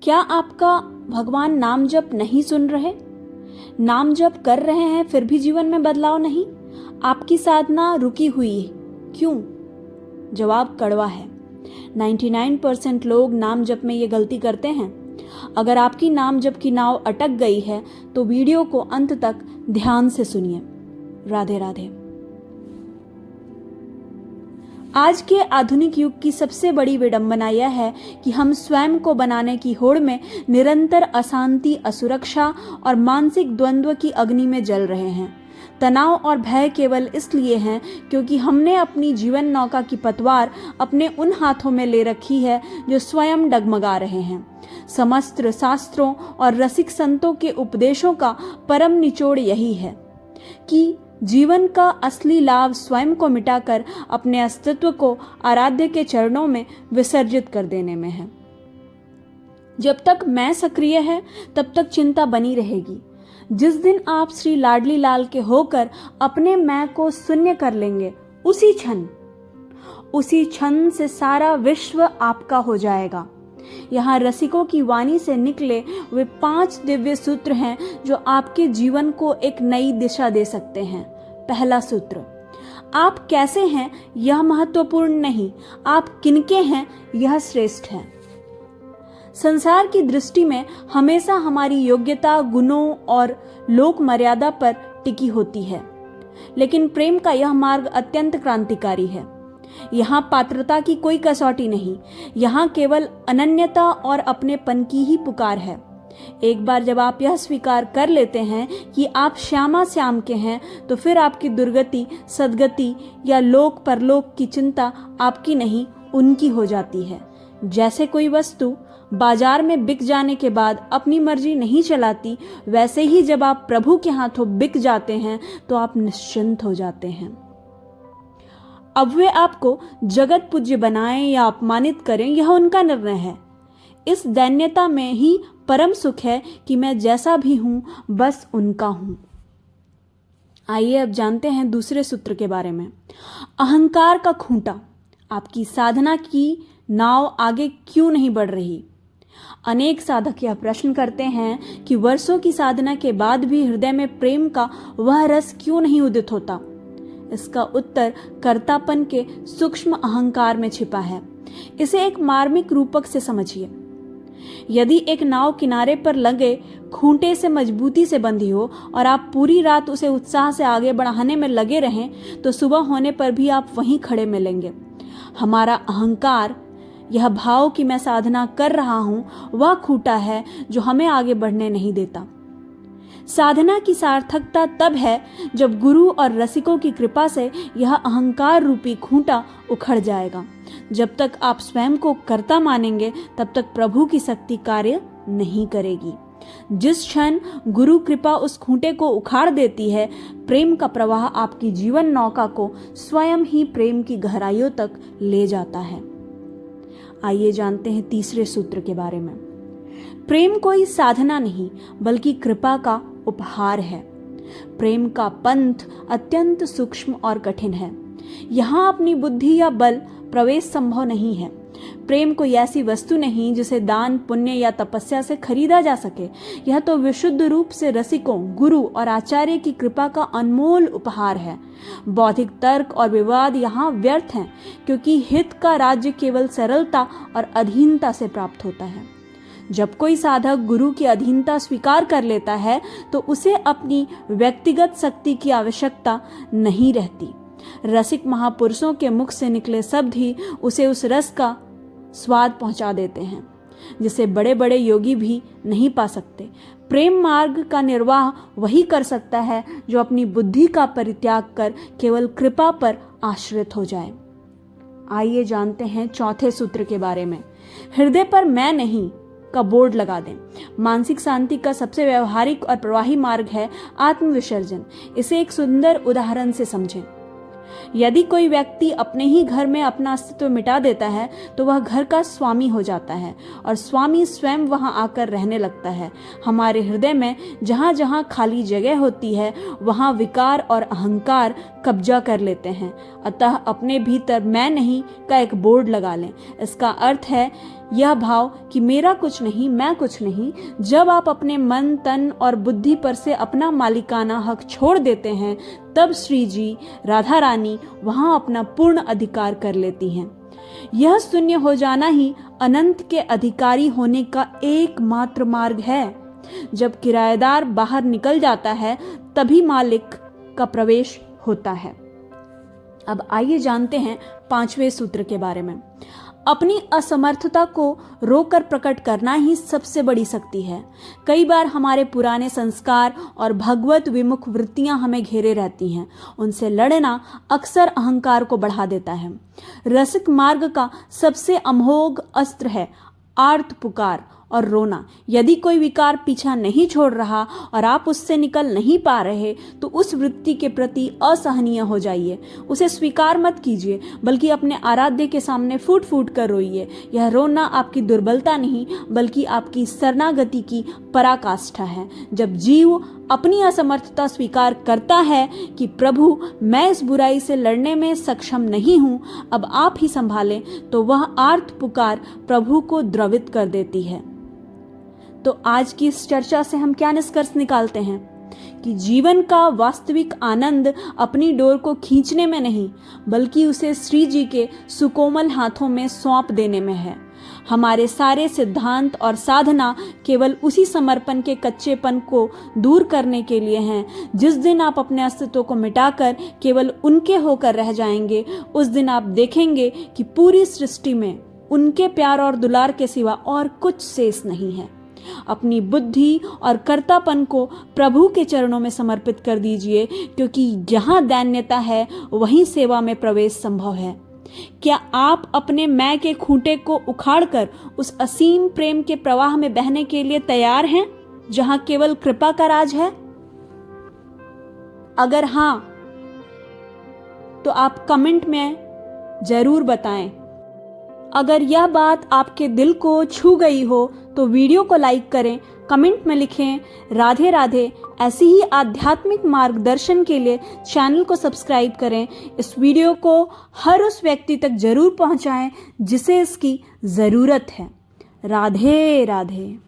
क्या आपका भगवान नाम जप नहीं सुन रहे? नाम जप कर रहे हैं फिर भी जीवन में बदलाव नहीं? आपकी साधना रुकी हुई है, क्यों? जवाब कड़वा है। 99% लोग नाम जप में ये गलती करते हैं। अगर आपकी नाम जप की नाव अटक गई है तो वीडियो को अंत तक ध्यान से सुनिए। राधे राधे। आज के आधुनिक युग की सबसे बड़ी विडंबना यह है कि हम स्वयं को बनाने की होड़ में निरंतर अशांति, असुरक्षा और मानसिक द्वंद्व की अग्नि में जल रहे हैं। तनाव और भय केवल इसलिए हैं क्योंकि हमने अपनी जीवन नौका की पतवार अपने उन हाथों में ले रखी है जो स्वयं डगमगा रहे हैं। समस्त शास्त्रों और रसिक संतों के उपदेशों का परम निचोड़ यही है कि जीवन का असली लाभ स्वयं को मिटाकर अपने अस्तित्व को आराध्य के चरणों में विसर्जित कर देने में है। जब तक मैं सक्रिय है तब तक चिंता बनी रहेगी। जिस दिन आप श्री लाडली लाल के होकर अपने मैं को शून्य कर लेंगे, उसी क्षण से सारा विश्व आपका हो जाएगा। यहाँ रसिकों की वाणी से निकले वे 5 दिव्य सूत्र हैं जो आपके जीवन को एक नई दिशा दे सकते हैं। पहला सूत्र, आप कैसे हैं यह महत्वपूर्ण नहीं, आप किनके हैं यह श्रेष्ठ है। संसार की दृष्टि में हमेशा हमारी योग्यता, गुणों और लोक मर्यादा पर टिकी होती है, लेकिन प्रेम का यह मार्ग अत्यंत क्रांतिकारी है। यहाँ पात्रता की कोई कसौटी नहीं, यहाँ केवल अनन्यता और अपनेपन की ही पुकार है। एक बार जब आप यह स्वीकार कर लेते हैं कि आप श्यामा श्याम के हैं, तो फिर आपकी दुर्गति, सदगति या लोक परलोक की चिंता आपकी नहीं, उनकी हो जाती है। जैसे कोई वस्तु बाजार में बिक जाने के बाद अपनी मर्जी नहीं चलाती, वैसे ही जब आप प्रभु के हाथों बिक जाते हैं तो आप निश्चिंत हो जाते हैं। अब वे आपको जगत पूज्य बनाएं या अपमानित करें, यह उनका निर्णय है। इस दैन्यता में ही परम सुख है कि मैं जैसा भी हूं बस उनका हूं। आइए अब जानते हैं दूसरे सूत्र के बारे में। अहंकार का खूंटा। आपकी साधना की नाव आगे क्यों नहीं बढ़ रही? अनेक साधक यह प्रश्न करते हैं कि वर्षों की साधना के बाद भी हृदय में प्रेम का वह रस क्यों नहीं उदित होता। इसका उत्तर कर्तापन के सूक्ष्म अहंकार में छिपा है। इसे एक मार्मिक रूपक से समझिए। यदि एक नाव किनारे पर लगे खूंटे से मजबूती से बंधी हो और आप पूरी रात उसे उत्साह से आगे बढ़ाने में लगे रहें, तो सुबह होने पर भी आप वहीं खड़े मिलेंगे। हमारा अहंकार, यह भाव कि मैं साधना कर रहा हूं, वह खूंटा है जो हमें आगे बढ़ने नहीं देता। साधना की सार्थकता तब है जब गुरु और रसिकों की कृपा से यह अहंकार रूपी खूंटा उखड़ जाएगा। जब तक आप स्वयं को कर्ता मानेंगे, तब तक प्रभु की शक्ति कार्य नहीं करेगी। जिस क्षण गुरु कृपा उस खूंटे को उखाड़ देती है, प्रेम का प्रवाह आपकी जीवन नौका को स्वयं ही प्रेम की गहराइयों तक ले जाता है। आइए जानते हैं तीसरे सूत्र के बारे में। प्रेम कोई साधना नहीं बल्कि कृपा का उपहार है। प्रेम का पंथ अत्यंत सूक्ष्म और कठिन है। यहाँ अपनी बुद्धि या बल प्रवेश संभव नहीं है। प्रेम कोई ऐसी वस्तु नहीं जिसे दान, पुण्य या तपस्या से खरीदा जा सके। यह तो विशुद्ध रूप से रसिकों, गुरु और आचार्य की कृपा का अनमोल उपहार है। बौद्धिक तर्क और विवाद यहाँ व्यर्थ हैं, क्योंकि हित का राज्य केवल सरलता और अधीनता से प्राप्त होता है। जब कोई साधक गुरु की अधीनता स्वीकार कर लेता है, तो उसे अपनी व्यक्तिगत शक्ति की आवश्यकता नहीं रहती। रसिक महापुरुषों के मुख से निकले शब्द ही उसे उस रस का स्वाद पहुंचा देते हैं जिसे बड़े बड़े योगी भी नहीं पा सकते। प्रेम मार्ग का निर्वाह वही कर सकता है जो अपनी बुद्धि का परित्याग कर केवल कृपा पर आश्रित हो जाए। आइए जानते हैं चौथे सूत्र के बारे में। हृदय पर मैं नहीं का बोर्ड लगा दें। मानसिक शांति का सबसे व्यवहारिक और प्रवाही मार्ग है आत्मविसर्जन। इसे एक सुंदर उदाहरण से समझें। यदि कोई व्यक्ति अपने ही घर में अपना अस्तित्व मिटा देता है, तो वह घर का स्वामी हो जाता है और स्वामी स्वयं वहां आकर रहने लगता है। हमारे हृदय में जहां जहां खाली जगह होती है, वहां विकार और अहंकार कब्जा कर लेते हैं। अतः अपने भीतर मैं नहीं का एक बोर्ड लगा लें। इसका अर्थ है यह भाव कि मेरा कुछ नहीं, मैं कुछ नहीं। जब आप अपने मन, तन और बुद्धि पर से अपना मालिकाना हक छोड़ देते हैं, तब श्री जी, राधा रानी वहां अपना पूर्ण अधिकार कर लेती हैं। यह शून्य हो जाना ही अनंत के अधिकारी होने का एकमात्र मार्ग है। जब किराएदार बाहर निकल जाता है, तभी मालिक का प्रवेश होता है। अब आइए जानते हैं 5वें सूत्र के बारे में। अपनी असमर्थता को रोकर प्रकट करना ही सबसे बड़ी शक्ति है। कई बार हमारे पुराने संस्कार और भगवत विमुख वृत्तियां हमें घेरे रहती हैं। उनसे लड़ना अक्सर अहंकार को बढ़ा देता है। रसिक मार्ग का सबसे अमोघ अस्त्र है आर्त पुकार और रोना। यदि कोई विकार पीछा नहीं छोड़ रहा और आप उससे निकल नहीं पा रहे, तो उस वृत्ति के प्रति असहनीय हो जाइए। उसे स्वीकार मत कीजिए, बल्कि अपने आराध्य के सामने फूट फूट कर रोइए। यह रोना आपकी दुर्बलता नहीं, बल्कि आपकी शरणागति की पराकाष्ठा है। जब जीव अपनी असमर्थता स्वीकार करता है कि प्रभु, मैं इस बुराई से लड़ने में सक्षम नहीं हूं, अब आप ही संभालें, तो वह आर्त पुकार प्रभु को द्रवित कर देती है। तो आज की इस चर्चा से हम क्या निष्कर्ष निकालते हैं कि जीवन का वास्तविक आनंद अपनी डोर को खींचने में नहीं, बल्कि उसे श्री जी के सुकोमल हाथों में सौंप देने में है। हमारे सारे सिद्धांत और साधना केवल उसी समर्पण के कच्चेपन को दूर करने के लिए हैं। जिस दिन आप अपने अस्तित्व को मिटाकर केवल उनके होकर रह जाएंगे, उस दिन आप देखेंगे कि पूरी सृष्टि में उनके प्यार और दुलार के सिवा और कुछ शेष नहीं है। अपनी बुद्धि और कर्तापन को प्रभु के चरणों में समर्पित कर दीजिए, क्योंकि जहां दैन्यता है वहीं सेवा में प्रवेश संभव है। क्या आप अपने मैं के खूंटे को उखाड़कर उस असीम प्रेम के प्रवाह में बहने के लिए तैयार हैं, जहां केवल कृपा का राज है? अगर हां, तो आप कमेंट में जरूर बताएं। अगर यह बात आपके दिल को छू गई हो तो वीडियो को लाइक करें, कमेंट में लिखें राधे राधे। ऐसी ही आध्यात्मिक मार्गदर्शन के लिए चैनल को सब्सक्राइब करें। इस वीडियो को हर उस व्यक्ति तक जरूर पहुंचाएं जिसे इसकी जरूरत है। राधे राधे।